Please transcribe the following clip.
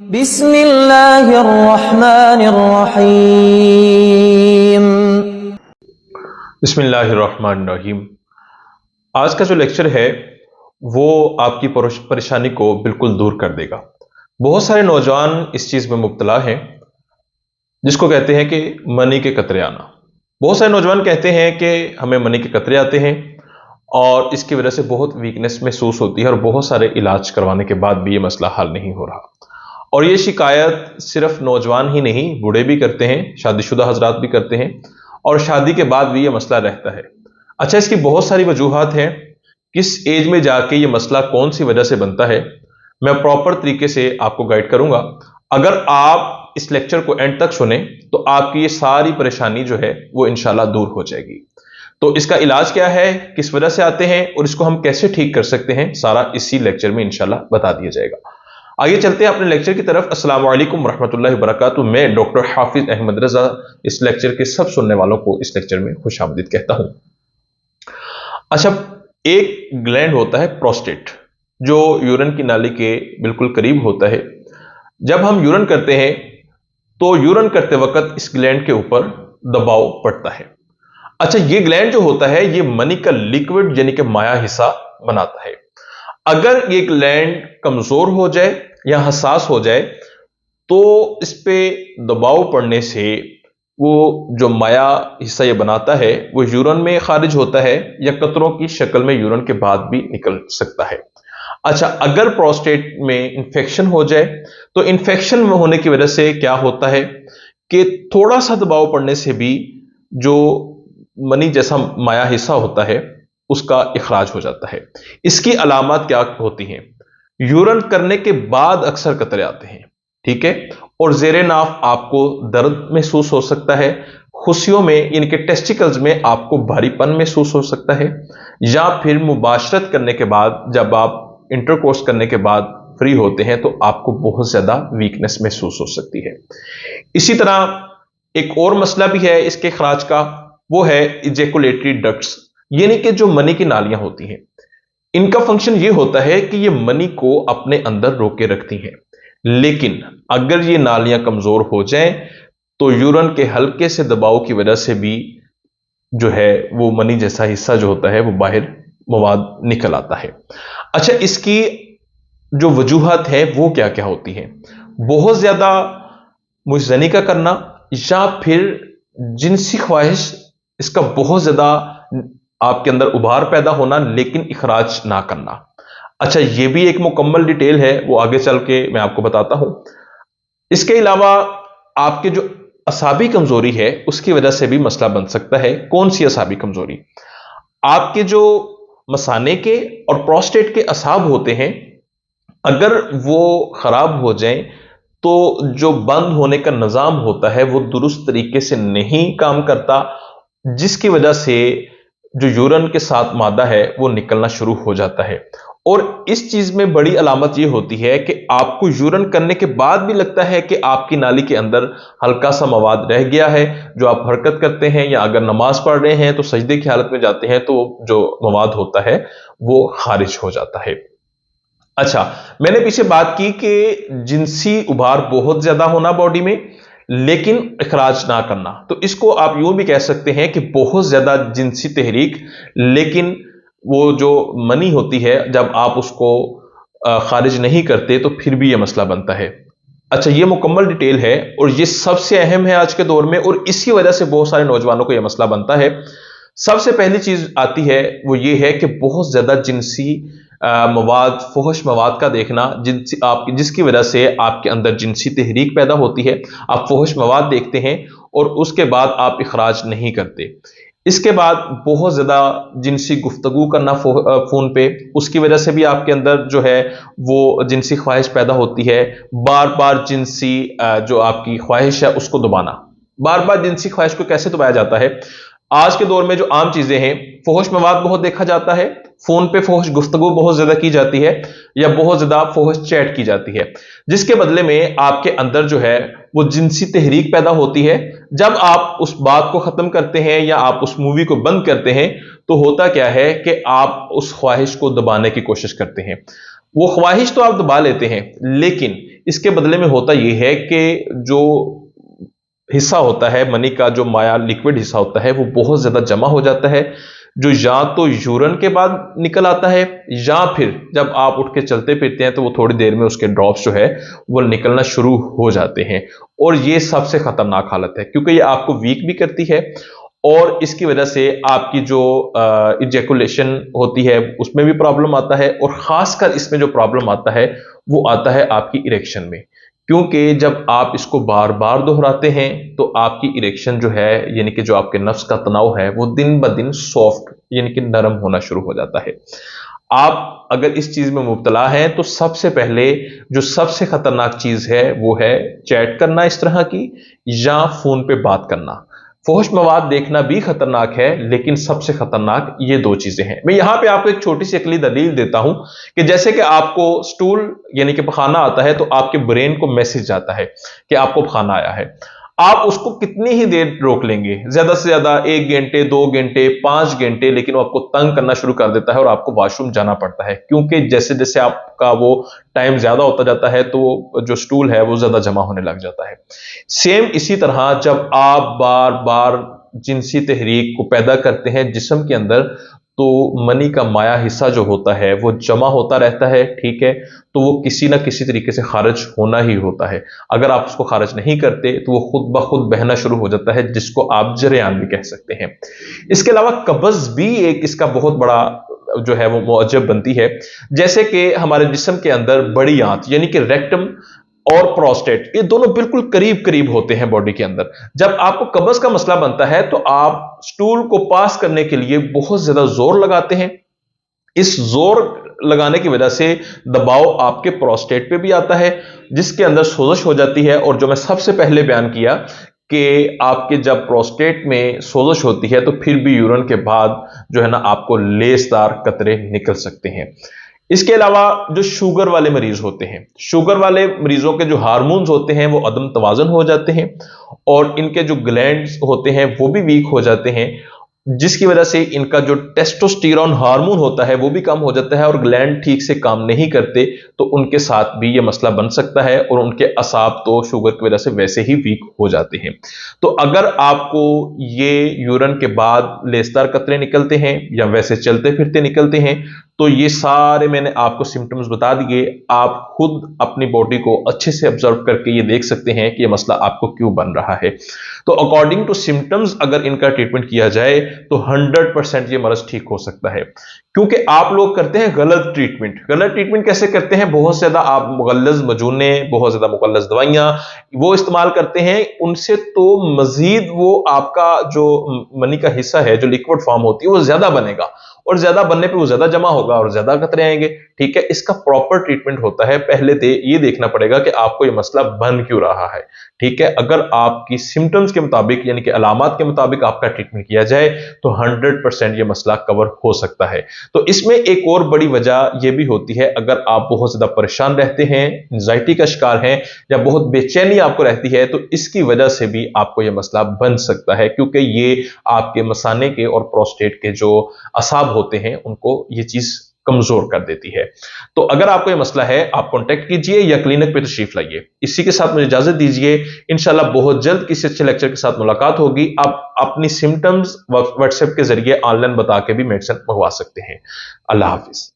बिस्मिल्लाहिर्रहमानिर्रहीम। बिस्मिल्लाहिर्रहमानिर्रहीम। आज का जो लेक्चर है वो आपकी परेशानी को बिल्कुल दूर कर देगा। बहुत सारे नौजवान इस चीज़ में मुब्तला हैं जिसको कहते हैं कि मनी के कतरे आना। बहुत सारे नौजवान कहते हैं कि हमें मनी के कतरे आते हैं और इसकी वजह से बहुत वीकनेस महसूस होती है और बहुत सारे इलाज करवाने के बाद भी ये मसला हल नहीं हो रहा। और ये शिकायत सिर्फ नौजवान ही नहीं, बूढ़े भी करते हैं, शादीशुदा हजरात भी करते हैं और शादी के बाद भी ये मसला रहता है। अच्छा, इसकी बहुत सारी वजूहात हैं। किस एज में जाके ये मसला कौन सी वजह से बनता है, मैं प्रॉपर तरीके से आपको गाइड करूंगा। अगर आप इस लेक्चर को एंड तक सुने तो आपकी ये सारी परेशानी जो है वो इंशाल्लाह दूर हो जाएगी। तो इसका इलाज क्या है, किस वजह से आते हैं और इसको हम कैसे ठीक कर सकते हैं, सारा इसी लेक्चर में इंशाल्लाह बता दिया जाएगा। आइए चलते हैं अपने लेक्चर की तरफ। अस्सलाम वालेकुम रहमतुल्लाहि व बरकातुहू। मैं डॉक्टर हाफिज अहमद रजा इस लेक्चर के सब सुनने वालों को इस लेक्चर में खुशामदीद कहता हूं। अच्छा, एक ग्लैंड होता है प्रोस्टेट, जो यूरिन की नाली के बिल्कुल करीब होता है। जब हम यूरिन करते हैं तो यूरिन करते वक्त इस ग्लैंड के ऊपर दबाव पड़ता है। अच्छा, ये ग्लैंड जो होता है ये मनी का लिक्विड यानी कि माया हिस्सा बनाता है। अगर ये ग्लैंड कमजोर हो जाए या हसास हो जाए तो इस पे दबाव पड़ने से वो जो माया हिस्सा ये बनाता है वो यूरिन में खारिज होता है या कतरों की शक्ल में यूरिन के बाद भी निकल सकता है। अच्छा, अगर प्रोस्टेट में इंफेक्शन हो जाए तो इंफेक्शन में होने की वजह से क्या होता है कि थोड़ा सा दबाव पड़ने से भी जो मनी जैसा माया हिस्सा होता है उसका इखराज हो जाता है। इसकी अलामत क्या होती हैं? यूरिन करने के बाद अक्सर कतरे आते हैं, ठीक है, और जेरे नाफ आपको दर्द महसूस हो सकता है। खुशियों में इनके टेस्टिकल्स में आपको भारीपन महसूस हो सकता है, या फिर मुबाशरत करने के बाद जब आप इंटरकोर्स करने के बाद फ्री होते हैं तो आपको बहुत ज्यादा वीकनेस महसूस हो सकती है। इसी तरह एक और मसला भी है इसके खराज का, वो है इजेकुलेटरी डक्ट्स, यानी कि जो मनी की नालियां होती हैं। इनका फंक्शन ये होता है कि ये मनी को अपने अंदर रोके रखती हैं, लेकिन अगर ये नालियां कमजोर हो जाएं तो यूरिन के हल्के से दबाव की वजह से भी जो है वो मनी जैसा हिस्सा जो होता है वो बाहर मवाद निकल आता है। अच्छा, इसकी जो वजूहत है वो क्या क्या होती है? बहुत ज्यादा मुजनी का करना, या फिर जिनसी ख्वाहिश इसका बहुत ज्यादा आपके अंदर उभार पैदा होना लेकिन इखराज ना करना। अच्छा, ये भी एक मुकम्मल डिटेल है, वो आगे चल के मैं आपको बताता हूं। इसके अलावा आपके जो असाबी कमजोरी है उसकी वजह से भी मसला बन सकता है। कौन सी असाबी कमजोरी? आपके जो मसाने के और प्रोस्टेट के असाब होते हैं, अगर वो खराब हो जाएं तो जो बंद होने का निजाम होता है वो दुरुस्त तरीके से नहीं काम करता, जिसकी वजह से जो यूरिन के साथ मादा है वो निकलना शुरू हो जाता है। और इस चीज में बड़ी अलामत ये होती है कि आपको यूरिन करने के बाद भी लगता है कि आपकी नाली के अंदर हल्का सा मवाद रह गया है। जो आप हरकत करते हैं या अगर नमाज पढ़ रहे हैं तो सजदे की हालत में जाते हैं तो जो मवाद होता है वो खारिज हो जाता है। अच्छा, मैंने पीछे बात की कि जिनसी उभार बहुत ज्यादा होना बॉडी में लेकिन इखराज ना करना, तो इसको आप यूं भी कह सकते हैं कि बहुत ज्यादा जिनसी तहरीक, लेकिन वो जो मनी होती है जब आप उसको खारिज नहीं करते तो फिर भी यह मसला बनता है। अच्छा, ये मुकम्मल डिटेल है और ये सबसे अहम है आज के दौर में, और इसी वजह से बहुत सारे नौजवानों को यह मसला बनता है। सबसे पहली चीज आती है वो ये है कि बहुत ज्यादा जिनसी मवाद, फहश मवाद का देखना, जिसकी वजह से आपके अंदर जिनसी तहरीक पैदा होती है। आप फहश मवाद देखते हैं और उसके बाद आप इखराज नहीं करते। इसके बाद बहुत ज्यादा जिनसी गुफ्तगू करना फोन पे, उसकी वजह से भी आपके अंदर जो है वो जिनसी ख्वाहिश पैदा होती है। बार बार जिनसी जो आपकी ख्वाहिश है उसको दबाना। बार बार जिनसी ख्वाहिश को कैसे दबाया जाता है? आज के दौर में जो आम चीजें हैं, फहश मवाद बहुत देखा जाता है, फोन पे फहश गुफ्तगू बहुत ज्यादा की जाती है, या बहुत ज्यादा फहश चैट की जाती है, जिसके बदले में आपके अंदर जो है वो जिनसी तहरीक पैदा होती है। जब आप उस बात को खत्म करते हैं या आप उस मूवी को बंद करते हैं तो होता क्या है कि आप उस ख्वाहिश को दबाने की कोशिश करते हैं। वो ख्वाहिश तो आप दबा लेते हैं, लेकिन इसके बदले में होता यह है कि जो हिस्सा होता है मनी का, जो माया लिक्विड हिस्सा होता है, वो बहुत ज्यादा जमा हो जाता है, जो या तो यूरिन के बाद निकल आता है या फिर जब आप उठ के चलते फिरते हैं तो वो थोड़ी देर में उसके ड्रॉप्स जो है वो निकलना शुरू हो जाते हैं। और ये सबसे खतरनाक हालत है क्योंकि ये आपको वीक भी करती है और इसकी वजह से आपकी जो इजेकुलेशन होती है उसमें भी प्रॉब्लम आता है, और खासकर इसमें जो प्रॉब्लम आता है वो आता है आपकी इरेक्शन में। क्योंकि जब आप इसको बार बार दोहराते हैं तो आपकी इरेक्शन जो है, यानी कि जो आपके नफ्स का तनाव है, वो दिन ब दिन सॉफ्ट यानी कि नरम होना शुरू हो जाता है। आप अगर इस चीज में मुब्तला हैं तो सबसे पहले जो सबसे खतरनाक चीज है वो है चैट करना इस तरह की, या फोन पे बात करना। फहश मवाद देखना भी खतरनाक है, लेकिन सबसे खतरनाक ये दो चीजें हैं। मैं यहां पे आपको एक छोटी सी अकली दलील देता हूं कि जैसे कि आपको स्टूल यानी कि पखाना आता है तो आपके ब्रेन को मैसेज आता है कि आपको पखाना आया है। आप उसको कितनी ही देर रोक लेंगे, ज्यादा से ज्यादा 1 घंटे, 2 घंटे, 5 घंटे, लेकिन वो आपको तंग करना शुरू कर देता है और आपको वॉशरूम जाना पड़ता है, क्योंकि जैसे जैसे आपका वो टाइम ज्यादा होता जाता है तो जो स्टूल है वो ज्यादा जमा होने लग जाता है। सेम इसी तरह जब आप बार बार जिनसी तहरीक को पैदा करते हैं जिस्म के अंदर, तो मनी का माया हिस्सा जो होता है वो जमा होता रहता है, ठीक है, तो वो किसी ना किसी तरीके से खारिज होना ही होता है। अगर आप उसको खारिज नहीं करते तो वो खुद ब खुद बहना शुरू हो जाता है, जिसको आप जरेयान भी कह सकते हैं। इसके अलावा कब्ज भी एक इसका बहुत बड़ा जो है वो मुअज्जब बनती है। जैसे कि हमारे जिस्म के अंदर बड़ी आंत यानी कि रेक्टम और प्रोस्टेट, ये दोनों बिल्कुल करीब करीब होते हैं बॉडी के अंदर। जब आपको कब्ज का मसला बनता है तो आप स्टूल को पास करने के लिए बहुत ज्यादा जोर लगाते हैं। इस जोर लगाने की वजह से दबाव आपके प्रोस्टेट पे भी आता है, जिसके अंदर सोजश हो जाती है। और जो मैं सबसे पहले बयान किया कि आपके जब प्रोस्टेट में सोजश होती है तो फिर भी यूरिन के बाद जो है ना आपको लेसदार कतरे निकल सकते हैं। इसके अलावा जो शुगर वाले मरीज होते हैं, शुगर वाले मरीजों के जो हार्मोन्स होते हैं वो अदम तवाजन हो जाते हैं और इनके जो ग्लैंड्स होते हैं वो भी वीक हो जाते हैं, जिसकी वजह से इनका जो टेस्टोस्टेरोन हार्मोन होता है वो भी कम हो जाता है और ग्लैंड ठीक से काम नहीं करते, तो उनके साथ भी ये मसला बन सकता है और उनके असाब तो शुगर की वजह से वैसे ही वीक हो जाते हैं। तो अगर आपको ये यूरिन के बाद लेसदार कतरे निकलते हैं या वैसे चलते फिरते निकलते हैं, तो ये सारे मैंने आपको सिम्टम्स बता दिए। आप खुद अपनी बॉडी को अच्छे से ऑब्जर्व करके ये देख सकते हैं कि ये मसला आपको क्यों बन रहा है। तो अकॉर्डिंग टू सिम्टम्स अगर इनका ट्रीटमेंट किया जाए तो 100% ये मर्ज ठीक हो सकता है। क्योंकि आप लोग करते हैं गलत ट्रीटमेंट। गलत ट्रीटमेंट कैसे करते हैं? बहुत ज्यादा आप मुगल्लज़ मजूने, बहुत ज्यादा मुगल्लज़ दवाइयां वो इस्तेमाल करते हैं, उनसे तो मजीद वो आपका जो मनी का हिस्सा है, जो लिक्विड फॉर्म होती है, वो ज्यादा बनेगा और ज्यादा बनने पे वो ज्यादा जमा होगा और ज्यादा कतरे आएंगे। ठीक है, इसका प्रॉपर ट्रीटमेंट होता है। पहले ये देखना पड़ेगा कि आपको ये मसला बन क्यों रहा है। ठीक है, अगर आपकी सिम्टम्स के मुताबिक यानी कि अलामात के मुताबिक आपका ट्रीटमेंट किया जाए तो 100% ये मसला कवर हो सकता है। तो इसमें एक और बड़ी वजह यह भी होती है, अगर आप बहुत ज्यादा परेशान रहते हैं, एंजाइटी का शिकार हैं या बहुत बेचैनी आपको रहती है, तो इसकी वजह से भी आपको यह मसला बन सकता है, क्योंकि ये आपके मसाने के और प्रोस्टेट के जो असाब होते हैं उनको ये चीज कमजोर कर देती है। तो अगर आपको ये मसला है, आप कांटेक्ट कीजिए या क्लिनिक पे तशरीफ लाइए। इसी के साथ मुझे इजाजत दीजिए। इंशाल्लाह बहुत जल्द किसी अच्छे लेक्चर के साथ मुलाकात होगी। आप अपनी सिम्टम्स व्हाट्सएप के जरिए ऑनलाइन बता के भी मेडिसिन मंगवा सकते हैं। अल्लाह हाफिज।